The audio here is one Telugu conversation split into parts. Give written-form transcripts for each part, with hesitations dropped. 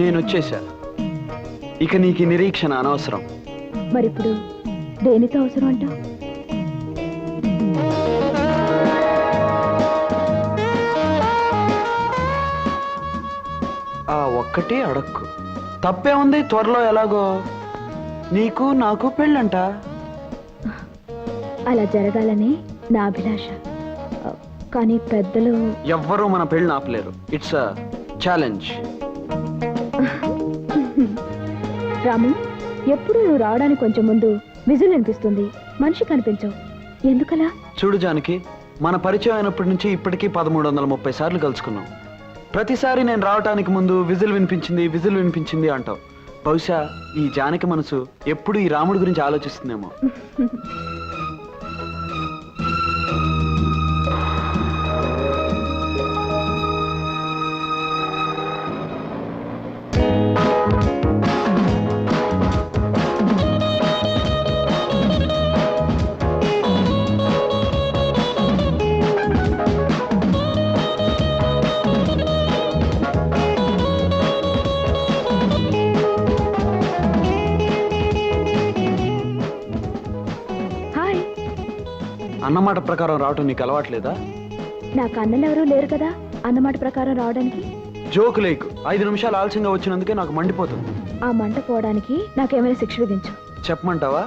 నేను వచ్చేసా. ఇక నీకు నిరీక్షణ అనవసరం. మరిప్పుడు దేనితో అవసరం అంట? ఆ ఒక్కటి అడక్కు. తప్పే ఉంది. త్వరలో ఎలాగో నీకు నాకు పెళ్ళంట. అలా జరగాలని నా అభిలాష. కానీ పెద్దలు ఎవ్వరూ మన పెళ్ళి ఆపలేరు. It's a challenge. రాము, ఎప్పుడు నువ్వు రావడానికి కొంచెం ముందు విజిల్ అనిపిస్తుంది, మనిషి కనిపించవు. ఎందుకలా? చూడు జానకి, మన పరిచయం అయినప్పటి నుంచి ఇప్పటికీ 1330 సార్లు కలుసుకున్నాం. ప్రతిసారి నేను రావటానికి ముందు విజిల్ వినిపించింది అంటావు. బహుశా ఈ జానకి మనసు ఎప్పుడు ఈ రాముడి గురించి ఆలోచిస్తుందేమో. అన్నమాట ప్రకారం రావటం నీకు అలవాట్లేదా? నాకు అన్నలు ఎవరూ లేరు కదా అన్నమాట ప్రకారం రావడానికి. జోకు లేకు. 5 నిమిషాలు ఆలస్యంగా వచ్చినందుకే నాకు మండిపోతుంది. ఆ మంట పోవడానికి నాకేమైనా శిక్ష విధించు. చెప్పమంటావా?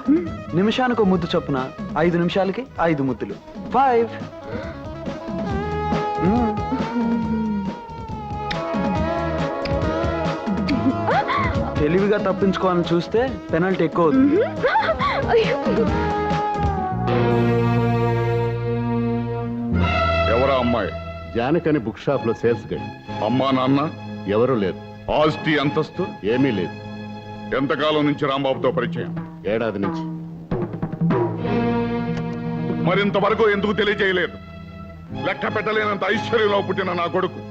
నిమిషానికి 1 ముద్దు చొప్పున 5 నిమిషాలకి 5 ముద్దులు. 5. తెలివిగా తప్పించుకోవాలని చూస్తే పెనల్టీ ఎక్కువ అవుతుంది. ఎవరా అమ్మాయి? జానకని బుక్ షాప్ లో సేల్స్ గడి. అమ్మా నాన్న ఎవరూ లేరు. ఆస్తి అంతస్తు ఏమీ లేదు. ఎంతకాలం నుంచి రాంబాబుతో పరిచయం? ఏడాది నుంచి. మరింతవరకు ఎందుకు తెలియజేయలేదు? లెక్క పెట్టలేనంత ఐశ్వర్యంలో పుట్టిన నా కొడుకు,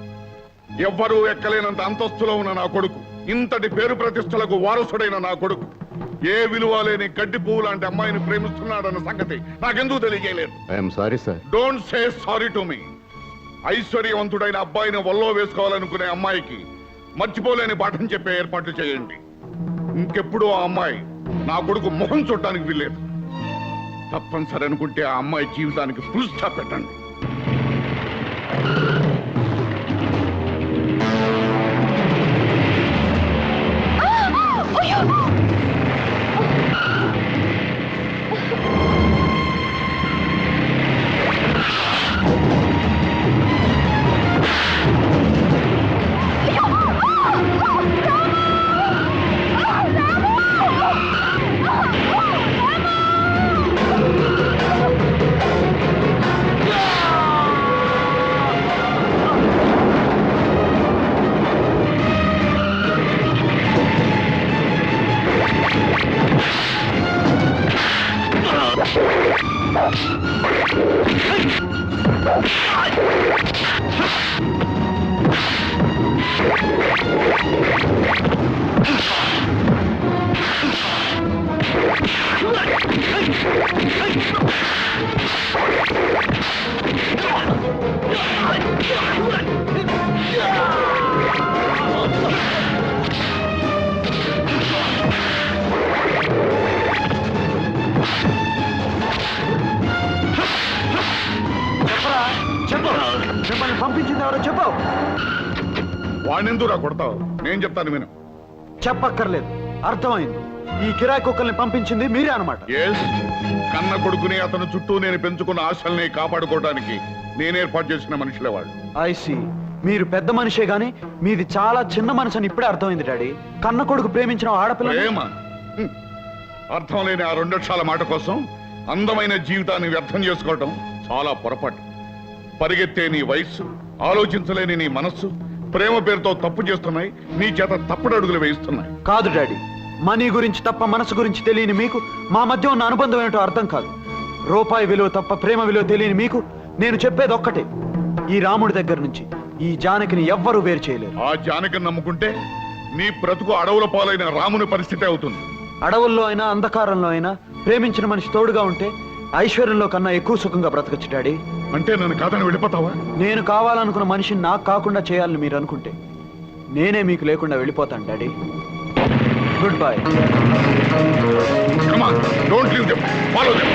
ఎవ్వరూ ఎక్కలేనంత అంతస్తులో ఉన్న నా కొడుకు, ఇంతటి పేరు ప్రతిష్టలకు వారసుడైన నా కొడుకు ఏ విలువ లేని గడ్డి పువ్వు లాంటి అమ్మాయిని ప్రేమిస్తున్నాడన్న సంగతి నాకెందుకు తెలియజేయలేదు? I'm sorry sir. Don't say sorry to me. ఐశ్వర్యవంతుడైన అబ్బాయిని వల్లో వేసుకోవాలనుకునే అమ్మాయికి మర్చిపోలేని పాఠం చెప్పే ఏర్పాట్లు చేయండి. ఇంకెప్పుడు ఆ అమ్మాయి నా కొడుకు ముఖం చూడటానికి వీల్లేదు. తప్పనిసరి అనుకుంటే ఆ అమ్మాయి జీవితానికి ఫుల్ స్టాప్ పెట్టండి. పంపించింది ఎవరో చెప్పు. వాణ్ణెందుకురా కొడతావు? నేను చెప్తాను విను. చెప్పక్కర్లేదు, అర్థమైంది. ఈ కిరాయి కుక్కల్ని పంపించింది మీరే అనమాట. కన్న కొడుకుని అతను చుట్టూ నేను పెంచుకున్న ఆశల్ని కాపాడుకోవడానికి నేను ఏర్పాటు చేసిన మనుషులే వాళ్ళు. ఐసి, మీరు పెద్ద మనిషే గాని మీది చాలా చిన్న మనసు అని ఇప్పుడే అర్థమైంది డాడీ. కన్న కొడుకు ప్రేమించిన ఆడపిల్ల ప్రేమ అర్థం లేని ఆ 2 అక్షరాల మాట కోసం అందమైన జీవితాన్ని వ్యర్థం చేసుకోవటం చాలా పొరపాటు. పరిగెత్తే నీ వయస్సు, ఆలోచించలేని నీ మనస్సు ప్రేమ పేరుతో తప్పు చేస్తున్నాయి. నీ చేత తప్పుడు అడుగులు వేయిస్తున్నాయి. కాదు డాడీ, మనీ గురించి తప్ప మనసు గురించి తెలియని మీకు మా మధ్య ఉన్న అనుబంధం ఏంటో అర్థం కాదు. రూపాయి విలువ తప్ప ప్రేమ విలువ తెలియని మీకు నేను చెప్పేది ఒక్కటే, ఈ రాముడి దగ్గర నుంచి ఈ జానకిని ఎవ్వరూ వేరు చేయలేరు. ఆ జానకిని నమ్ముకుంటే నీ బ్రతుకు అడవుల పాలైన రాముని పరిస్థితి అవుతుంది. అడవుల్లో అయినా అంధకారంలో అయినా ప్రేమించిన మనిషి తోడుగా ఉంటే ఐశ్వర్యంలో కన్నా ఎక్కువ సుఖంగా బ్రతకచ్చు డాడీ. అంటే నన్ను కాదని వెళ్ళిపోతావా? నేను కావాలనుకున్న మనిషిని నాకు కాకుండా చేయాలని మీరు అనుకుంటే నేనే మీకు లేకుండా వెళ్ళిపోతాను daddy. Good bye. Come on, don't leave them. Follow them.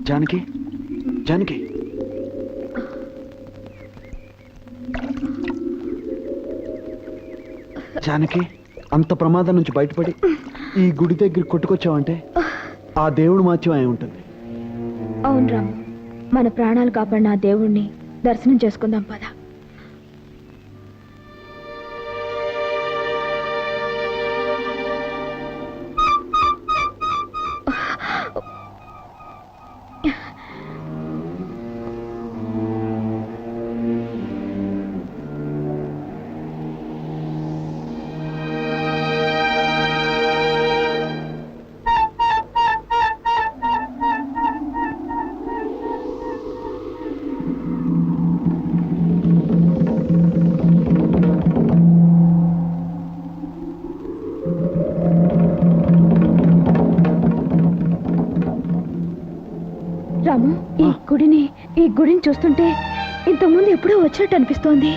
Janaki, Janaki, Janaki, అంత ప్రమాదం నుంచి బయటపడి ఈ గుడి దగ్గర కొట్టుకొచ్చావంటే ఆ దేవుడు మాత్యం అయి ఉంటుంది. అవును రాము, మన ప్రాణాలు కాపాడిన ఆ దేవుణ్ణి దర్శనం చేసుకుందాం పద. రాము, ఈ గుడిని చూస్తుంటే ఇంతకుముందు ఎప్పుడో వచ్చినట్టు అనిపిస్తోంది.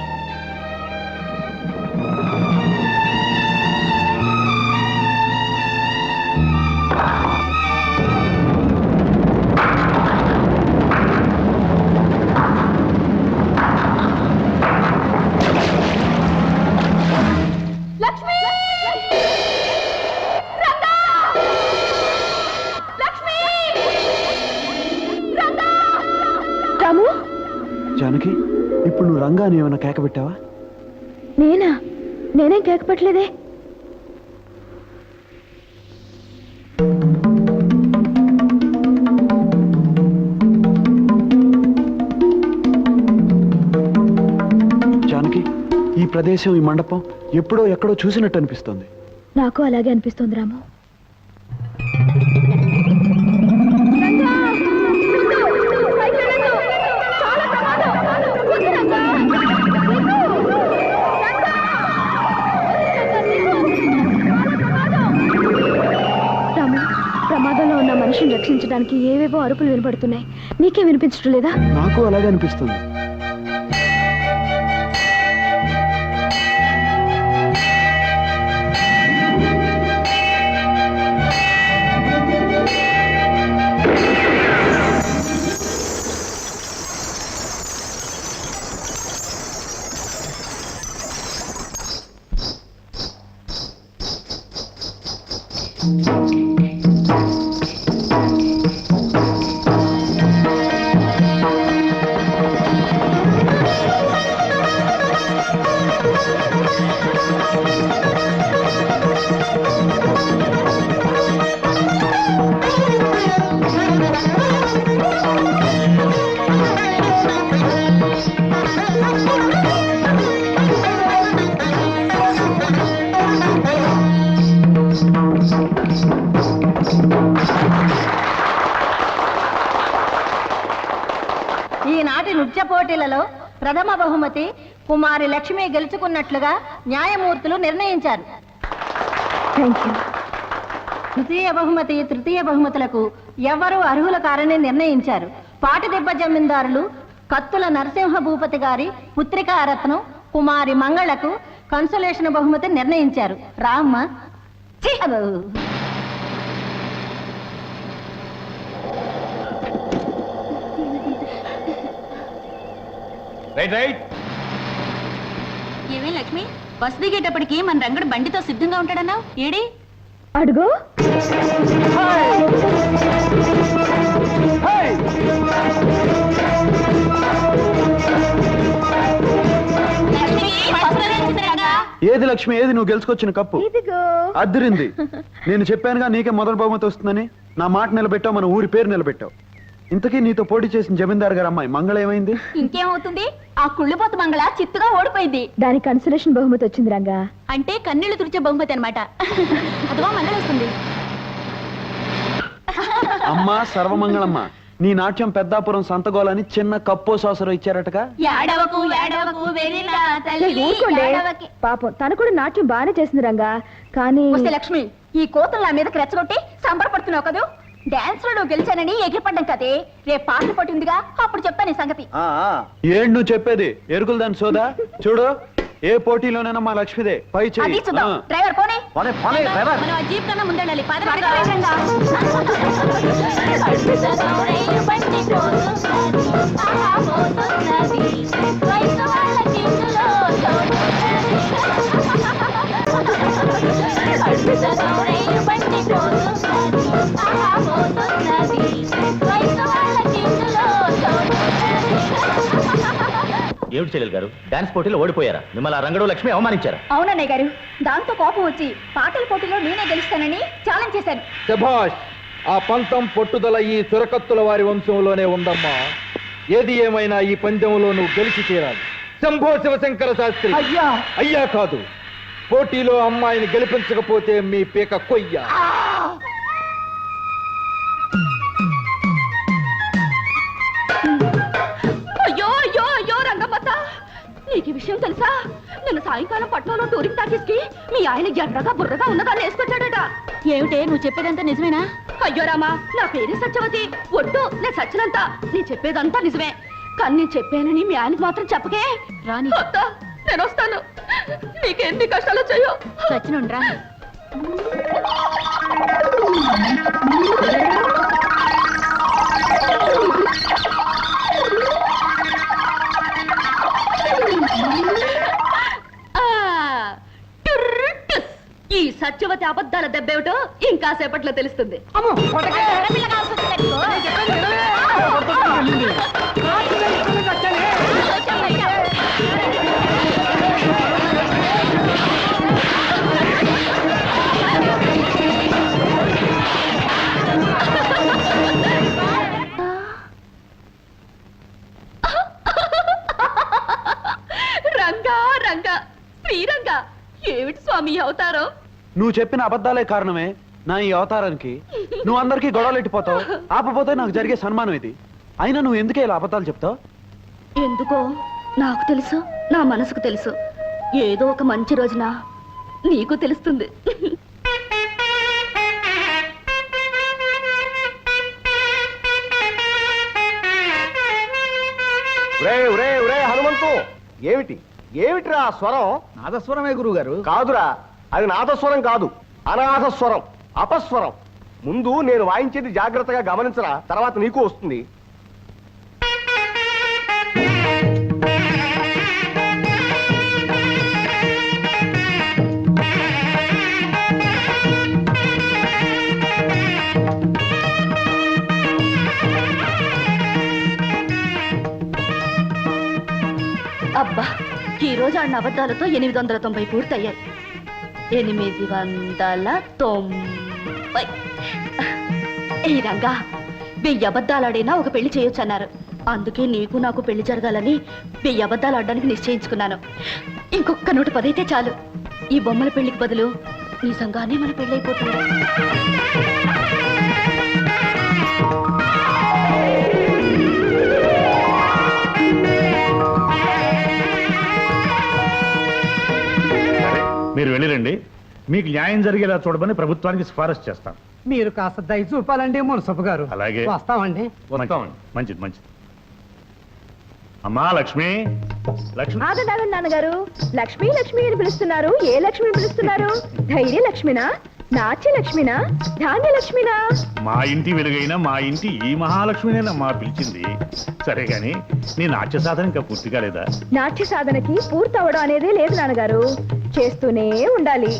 రంగా ఏమైనా కేక పెట్టావా? నేనేం కేకపట్లేదే. జానకి, ఈ ప్రదేశం, ఈ మండపం ఎప్పుడో ఎక్కడో చూసినట్టు అనిపిస్తుంది. నాకు అలాగే అనిపిస్తోంది రాము. రాము, ప్రమాదంలో ఉన్న మనిషిని రక్షించడానికి ఏవేవో అరుపులు వినపడుతున్నాయి. నీకే వినిపించడం లేదా? నాకు అలాగే అనిపిస్తుంది. ఈనాటి నృత్య పోటీలలో ప్రథమ బహుమతి కుమారి లక్ష్మి గెలుచుకున్నట్లుగా న్యాయమూర్తులు నిర్ణయించారు. ద్వితీయ బహుమతి, తృతీయ బహుమతులకు ఎవరు అర్హుల కారని నిర్ణయించారు. పాటిదిబ్బ జమీందారులు కత్తుల నరసింహ భూపతి గారి పుత్రికా రత్నం కుమారి మంగళకు కన్సోలేషన్ బహుమతి నిర్ణయించారు. రామ్మ. ఏమే లక్ష్మి, బస్ దిగేటప్పటికి మన రంగడు బండితో సిద్ధంగా ఉంటాడన్నావు. ఏడి అడుగు. ఏది లక్ష్మి, ఏది నువ్వు గెలుచుకొచ్చిన కప్పు? ఇదిగో. అద్దరింది. నేను చెప్పానుగా నీకే మొదటి బహుమతి వస్తుందని. నా మాట నిలబెట్టావు, మన ఊరి పేరు నిలబెట్టావు. ఇంతకీ నీతో పోటీ చేసిన జమీందార్ గారు అమ్మాయి మంగళ ఏమైంది? ఇంకేమవుతుంది, ఆ కుళ్ళిపోత మంగళ చిత్తుగా ఓడిపోయింది. దానికి కన్సలేషన్ బహుమతి వచ్చింది రంగా. అంటే కన్నీళ్లు తుడిచే బహుమతి అనమాట. అదిగో మంగళ వస్తుంది. అమ్మా సర్వమంగళమ్మ, నీ నాట్యం పెద్దాపురం సంతగోలని చిన్న కప్పో సాసరో ఇచ్చారటగా. ఏడవకు ఏడవకు వెరిలా తల్లి ఊరుకోండి. ఏడవకి. పాపం తను కూడా నాట్యం బాగానే చేసింది రంగా. కానీ వస్తే లక్ష్మి, ఈ కోతలు నా మీదకి రెచ్చగొట్టి సంబరపడుతున్నావు కదూ. డాన్స్ లో గెలిచానని ఎగిరిపడ్డం కదే. రేపు పాటలు పోటీ ఉందిగా, అప్పుడు చెప్తాను ఈ సంగతి. ఏంటి నువ్వు చెప్పేది? ఎరుకులు దాని సోదా. చూడు, ఏ పోటీలోనైనా మా లక్ష్మిదే పై అది చెయ్యి. చూద్దాం. డ్రైవర్ పోనీ. డ్రైవర్. మనం ఆ జీప్ కన్నా ముందెళ్ళాలి. పద, పద. ఏమిటి చెల్లెలు గారు, డాన్స్ పోటీలో ఓడిపోయారా? మిమ్మల్ని ఆ రంగడు లక్ష్మి అవమానించారా? అవునన్నయ్య గారు, దాంతో కోపం వచ్చి పాటల పోటీలో నేనే గెలుస్తానని ఛాలెంజ్ చేశాను. శభాష్! ఆ పంతం పట్టుదల ఈ చురకత్తుల వారి వంశంలోనే ఉందమ్మా. ఏది ఏమైనా ఈ పందెంలో నువ్వు గెలిచి తీరాలి. శంభో శివశంకర శాస్త్రి. అయ్యా కాదు, పోటీలో అమ్మాయిని గెలిపించకపోతే మీ పీక కొయ్య. అయ్యో అయ్యో అయ్యో రంగమ్మత, నీకు ఈ విషయం తెలుసా? నిన్న సాయంకాలం పట్నంలో టూరింగ్ టాకీస్ కి మీ ఆయన ఎర్రగా బుర్రగా ఉన్నదాన్ని వేసుకొచ్చాడట. ఏమిటే, నువ్వు చెప్పేదంతా నిజమేనా? అయ్యో రామా, నా పేరు సత్యవతి. ఒట్టు, నేను సచ్చినంత. నేను చెప్పేదంతా నిజమే. కానీ నేను చెప్పానని మీ ఆయనకి మాత్రం చెప్పకే. రాని నేను వస్తాను. నీకెన్ని కష్టాలు వచ్చాయో. సచ్చినుండ్రా. ఈ సత్యవతి అబద్ధాల దెబ్బేమిటో ఇంకా సేపట్లో తెలుస్తుంది. శ్రీరంగా ఏమిటి స్వామి ఈ అవతారం? నువ్వు చెప్పిన అబద్ధాలే కారణమే నా ఈ అవతారానికి. నువ్వు అందరికీ గొడవలెట్టిపోతావు, ఆపపోతే నాకు జరిగే సన్మానం ఇది. అయినా నువ్వు ఎందుకే ఇలా అబద్ధాలు చెప్తావు? ఎందుకో నాకు తెలుసు, నా మనసుకు తెలుసు. ఏదో ఒక మంచి రోజున నీకు తెలుస్తుంది. హనుమంతు, ఏమిటిరా ఆ స్వరం? నాదస్వరమే గురువు గారు. కాదురా, అది నాదస్వరం కాదు, అనాథస్వరం, అపస్వరం. ముందు నేను వాయించేది జాగ్రత్తగా గమనించరా, తర్వాత నీకు వస్తుంది. అబ్బా, ఈ రోజు ఆడిన అబద్ధాలతో 890 పూర్తయ్యాయి. 890. ఈ రంగా 1000 అబద్ధాలు ఆడినా ఒక పెళ్లి చేయొచ్చన్నారు. అందుకే నీకు నాకు పెళ్లి జరగాలని 1000 అబద్ధాలు ఆడడానికి నిశ్చయించుకున్నాను. ఇంకొక 110 అయితే చాలు. ఈ బొమ్మల పెళ్లికి బదులు నిజంగానే మన పెళ్లి అయిపోతుంది. మీరు వెళ్ళిరండి. మీకు న్యాయం జరిగేలా చూడమని ప్రభుత్వానికి సిఫారసు చేస్తాం. మీరు కాస్త దయ చూపాలండి మున్సబ్ గారు. అలాగే. వస్తామండి. మంచిది మంచిది. అమ్మా లక్ష్మి, లక్ష్మి. ఆగండి నాన్నగారు, లక్ష్మి లక్ష్మి అని పిలుస్తున్నారు. ఏ లక్ష్మిని పిలుస్తున్నారు? ధైర్య లక్ష్మినా, నాట్య లక్ష్మినా, ధాన్య లక్ష్మినా? మా ఇంటి వెలుగైన మా ఇంటి ఈ మహాలక్ష్మినేనమ్మా పిలిచింది. సరే గాని నీ నాట్య సాధన ఇంకా పూర్తి కాలేదా? నాట్య సాధనకి పూర్తవడం అనేదే లేదు నాన్నగారు. చేస్తూనే ఉండాలి.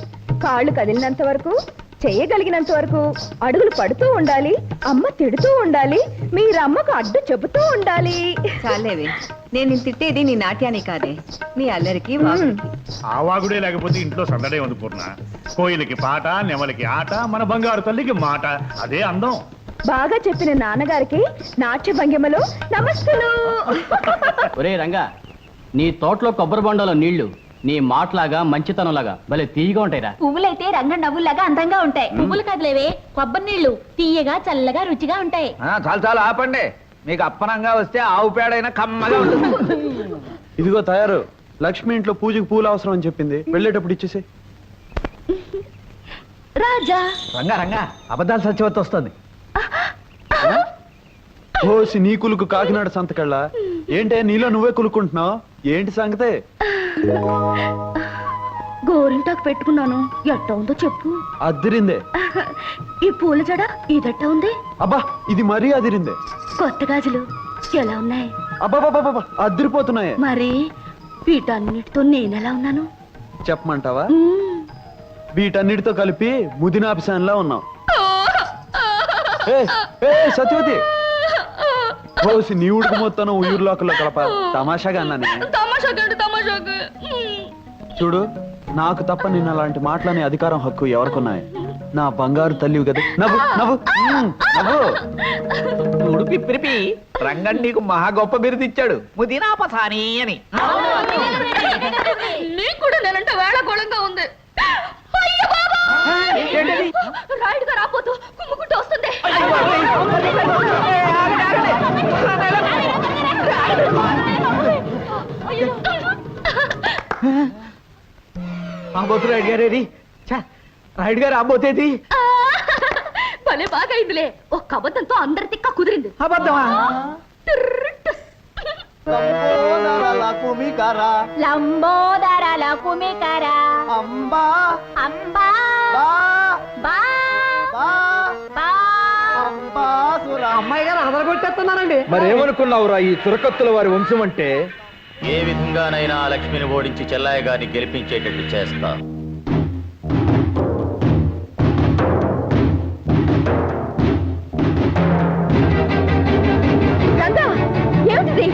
కాళ్ళు కదిలినంత వరకు, చెయ్యగలిగినంత వరకు అడుగులు పడుతూ ఉండాలి. అమ్మ తిడుతూ ఉండాలి, మీరమ్మకు అడ్డు చెబుతూ ఉండాలి. చాలేవే, నేను తిట్టేది నీ నాట్యాన్ని కాదే, నీ అల్లరికి వాగుడికి. ఆ వాగుడే లేకపోతే ఇంట్లో సందడే ఉంది పూర్ణ. కోయిలకి పాట, నెమలికి ఆట, మన బంగారు తల్లికి మాట. అదే అందం. బాగా చెప్పిన నాన్నగారికి నాట్య భంగిమలో నమస్తులు. ఒరే రంగా, నీ తోటలో కొబ్బరి బొండలో నీళ్లు నీ మాటలాగా మంచితనంలాగా భలే తీయగా ఉంటాయిరా. పువ్వులైతే రంగ నవ్వులాగా అందంగా ఉంటాయి. పువ్వులు కదలేవే, కొబ్బరి నీళ్లు తీయగా చల్లగా రుచిగా ఉంటాయి. చాలు చాలు ఆపండి. మీకు అప్పనంగా వస్తే ఆవు పేడైనా కమ్మగా ఉంటుంది. ఇదిగో తయారు. లక్ష్మి ఇంట్లో పూజకి పూలు అవసరం అని చెప్పింది, వెళ్ళేటప్పుడు ఇచ్చేసి. రాజా రంగా రంగా, అబద్ధాలు సత్యవతి వస్తుంది. ఓసి నీ కులుకు కాకినాడ సంతకళ్ళ. ఏంటే నీలో నువ్వే కులుకుంటున్నావు? ఏంటి సంగతే? గోరింటాకు పెట్టుకున్నాను, ఎట్ట ఉందో చెప్పు. అదిరిందే. ఈ పూల జడ ఇదట్ట ఉంది. అబ్బా, ఇది మరీ అదిరిందే. కొత్త గాజులు ఎలా ఉన్నాయి? అబ్బాబాబా, అదిరిపోతున్నాయే. మరి వీటన్నిటితో నేనెలా ఉన్నాను చెప్పమంటావా? వీటన్నిటితో కలిపి ముదినాపిసాన్లా ఉన్నావు. సత్యవతి, ఓసి నీ ఉడుకు మొత్తం ఉయ్యూరులోకల్లో కలప. తమాషాగా అన్నానే. చూడు, నాకు తప్ప నిన్న అలాంటి మాటలనే అధికారం, హక్కు ఎవరికున్నాయి? నా బంగారు తల్లివి కదా. నవ్వు నవ్వు నవ్వు. చూడు పిప్పిరిపి, రంగన్ నీకు మహా గొప్ప బిరుదు ఇచ్చాడు, ముదినాపసాని అని. నీకు కూడా నేనంటే వేళకోళంగా ఉంది. రాయుడుగా రాపోతూ కుమ్ముకుంటూ వస్తుంది. రాబోతు రాయుడు గారేది? రాయుడు గారు రాబోతేది? భలే బాగా అయిందిలే. ఒక్క అబద్ధంతో అందరి తిక్క కుదిరింది. అబద్ధమా? లంబోదర కుమికర అంబా అంబా బా అమ్మాయి గారు అదరగొట్టేస్తున్నారండి. మరేమనుకున్నావురా ఈ చురకత్తుల వారి వంశం అంటే? ఏ విధంగానైనా ఆ లక్ష్మిని ఓడించి చెల్లాయ గారిని గెలిపించేటట్టు చేస్తా. రంగా, ఏమిటిది?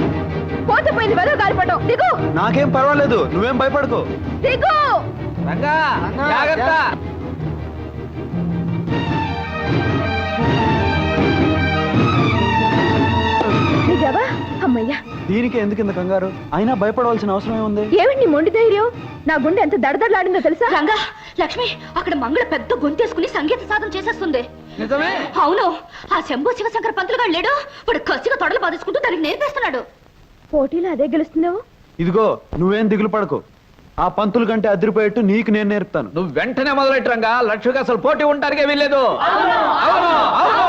పోతే పోయింది, వెదవ గాలిపటం. దిగు. నాకేం పర్వాలేదు, నువ్వేం భయపడకు. దిగు. రంగా జాగ్రత్త. దిగావా? అమ్మయ్యా, దీనికి ఎందుకు ఇంత కంగారు? అయినా భయపడవలసిన అవసరం ఏముంది? ఏమిటి నీ మొండి ధైర్యం? నా గుండె ఎంత దడదడలాడిందో తెలుసా? రంగా, లక్ష్మి అక్కడ మంగళ పెద్ద గొంతేసుకుని సంగీత సాధన చేసేస్తుంది. నిజమే? అవును, ఆ శంభు శివశంకర పంతులు గారు లేడు, వాడు కసిగా తొడలు బాధించుకుంటూ దానికి నేర్పిస్తున్నాడు. పోటీలో అదే గెలుస్తుందేమో. ఇదిగో నువ్వేం దిగులు పడకు. ఆ పంతులు కంటే అదిరిపోయేట్టు నీకు నేను నేర్పుతాను. నువ్వు వెంటనే మొదలెట్టరంగా. లక్ష్మికి అసలు పోటీ ఉంటానికే వీల్లేదు. అవును, అవును.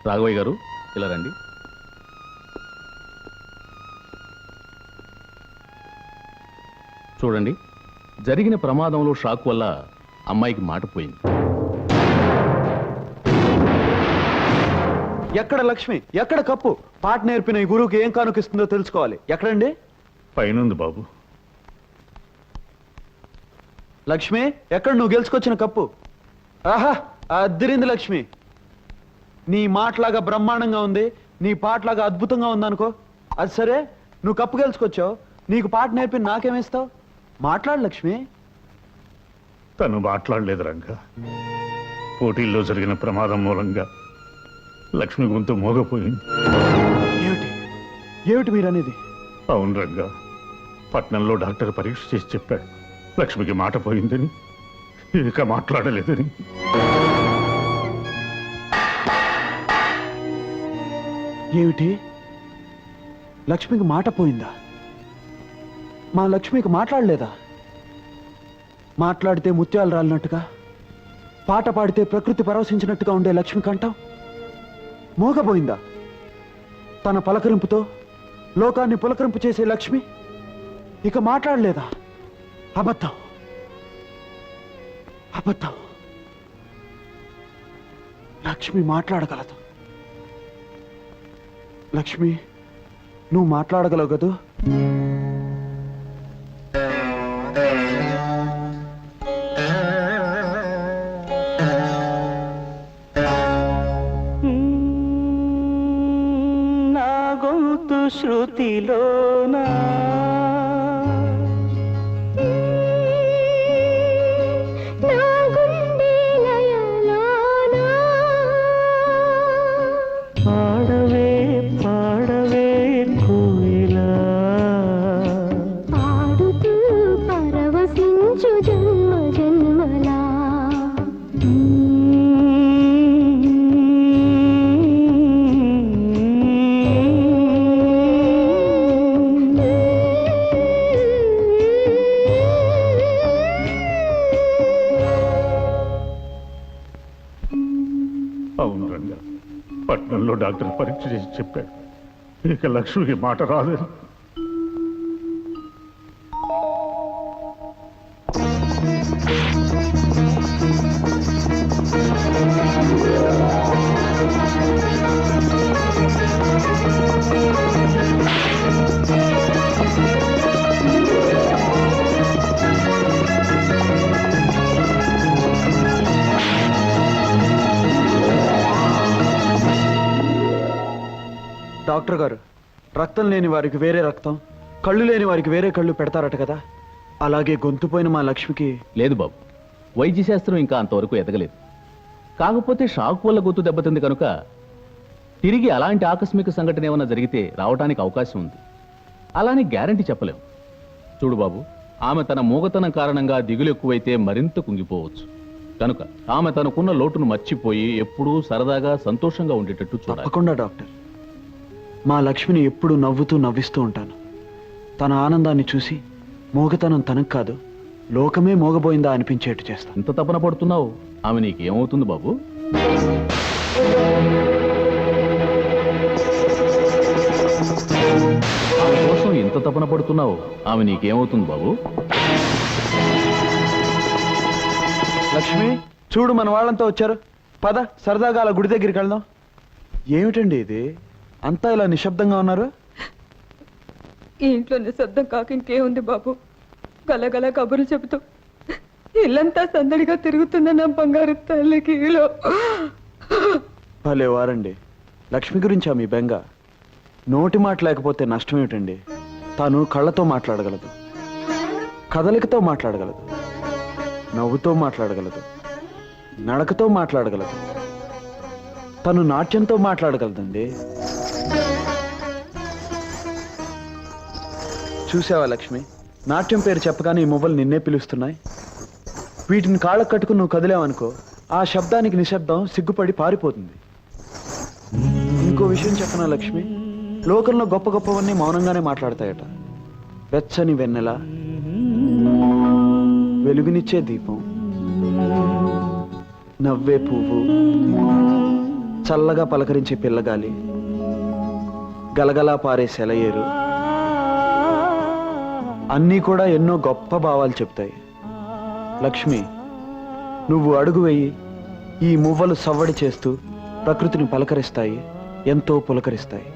రాఘవయ్య గారు ఇలా రండి. చూడండి, జరిగిన ప్రమాదంలో షాక్ వల్ల అమ్మాయికి మాట పోయింది. ఎక్కడ లక్ష్మి, ఎక్కడ కప్పు? పాట నేర్పిన ఈ గురువుకి ఏం కానుకిస్తుందో తెలుసుకోవాలి. ఎక్కడండి? పైనుంది బాబు. లక్ష్మి, ఎక్కడ నువ్వు గెలుచుకొచ్చిన కప్పు? ఆహా, అద్దిరింది లక్ష్మి. నీ మాటలాగా బ్రహ్మాండంగా ఉంది, నీ పాటలాగా అద్భుతంగా ఉందనుకో. అది సరే, నువ్వు కప్పు గెలుచుకొచ్చావు, నీకు పాట నేర్పి నాకేమిస్తావు? మాట్లాడు లక్ష్మి. తను మాట్లాడలేదు రంగా. పోటీల్లో జరిగిన ప్రమాదం మూలంగా లక్ష్మి గొంతు మోగపోయింది. ఏమిటి ఏమిటి మీరనేది? అవును రంగా, పట్నంలో డాక్టర్ పరీక్ష చేసి చెప్పాడు లక్ష్మికి మాట పోయిందని, ఇక మాట్లాడలేదని. ఏమిటి? లక్ష్మికి మాట పోయిందా? మా లక్ష్మికి మాట్లాడలేదా? మాట్లాడితే ముత్యాలు రాలినట్టుగా, పాట పాడితే ప్రకృతి పరవశించినట్టుగా ఉండే లక్ష్మి కంఠం మోగపోయిందా? తన పలకరింపుతో లోకాన్ని పులకరింపు చేసే లక్ష్మి ఇక మాట్లాడలేదా? అబద్ధం, అబద్ధం. లక్ష్మి మాట్లాడగలదు. లక్ష్మి, నువ్వు మాట్లాడగలవు కదూ? నా గొంతు శృతిలోనా పాడవే పాడవే కోయిలా, పాడుతూ పరవశించు జన్మ జన్మలా. అవును రంగా, పట్నంలో డాక్టర్ పరీక్ష చేసి చెప్పాడు ఇక లక్ష్మికి మాట రాదని. డాక్టర్ గారు, రక్తం లేని వారికి వేరే రక్తం, కళ్ళు లేని వారికి వేరే కళ్ళు పెడతారట కదా, అలాగే గొంతుపోయిన మా లక్ష్మికి. లేదు బాబు, వైద్య శాస్త్రం ఇంకా అంతవరకు ఎదగలేదు. కాకపోతే షాక్ వల్ల గొంతు దెబ్బతింది కనుక తిరిగి అలాంటి ఆకస్మిక సంఘటన ఏమైనా జరిగితే రావడానికి అవకాశం ఉంది. అలానే గ్యారంటీ చెప్పలేము. చూడు బాబు, ఆమె తన మూగతనం కారణంగా దిగులు ఎక్కువైతే మరింత కుంగిపోవచ్చు. కనుక ఆమె తనకున్న లోటును మర్చిపోయి ఎప్పుడూ సరదాగా సంతోషంగా ఉండేటట్టు చూడాలి. తప్పకుండా డాక్టర్. మా లక్ష్మిని ఎప్పుడు నవ్వుతూ నవ్విస్తూ ఉంటాను. తన ఆనందాన్ని చూసి మోగతనం తనకు కాదు, లోకమే మోగబోయిందా అనిపించేట్టు చేస్తాను. ఇంత తపన పడుతున్నావు, ఆమె నీకేమవుతుంది బాబు? ఆమె కోసం ఇంత తపన పడుతున్నావు, ఆమె నీకేమవుతుంది బాబు? లక్ష్మి, చూడు మన వాళ్ళంతా వచ్చారు. పద, సరదాగా అలా గుడి దగ్గరికి వెళ్దాం. ఏమిటండి ఇది, అంతా ఇలా నిశ్శబ్దంగా ఉన్నారు? ఈ ఇంట్లో నిశ్శబ్దం కాక ఇంకేముంది బాబు. గలగల కబుర్లు చెబుతూ ఇల్లంతా సందడిగా తిరుగుతున్న నా బంగారు తల్లికి భలే వారండి. లక్ష్మి గురించా మీ బెంగ? నోటి మాట లేకపోతే నష్టం ఏమిటండి? తాను కళ్ళతో మాట్లాడగలదు, కదలికతో మాట్లాడగలదు, నవ్వుతో మాట్లాడగలదు, నడకతో మాట్లాడగలదు, తను నాట్యంతో మాట్లాడగలదండి. చూసావా లక్ష్మి, నాట్యం పేరు చెప్పగానే ఈ మువ్వలు నిన్నే పిలుస్తున్నాయి. వీటిని కాళ్ళకు కట్టుకుని నువ్వు కదిలేవనుకో, ఆ శబ్దానికి నిశ్శబ్దం సిగ్గుపడి పారిపోతుంది. ఇంకో విషయం చెప్పనా లక్ష్మి, లోకంలో గొప్ప గొప్పవన్నీ మౌనంగానే మాట్లాడతాయట. వెచ్చని వెన్నెల, వెలుగునిచ్చే దీపం, నవ్వే పువ్వు, చల్లగా పలకరించే పిల్లగాలి, గలగలా పారే సెలయేరు, అన్నీ కూడా ఎన్నో గొప్ప భావాలు చెప్తాయి. లక్ష్మి, నువ్వు అడుగు వేయి, ఈ మువ్వలు సవ్వడి చేస్తూ ప్రకృతిని పలకరిస్తాయి, ఎంతో పులకరిస్తాయి.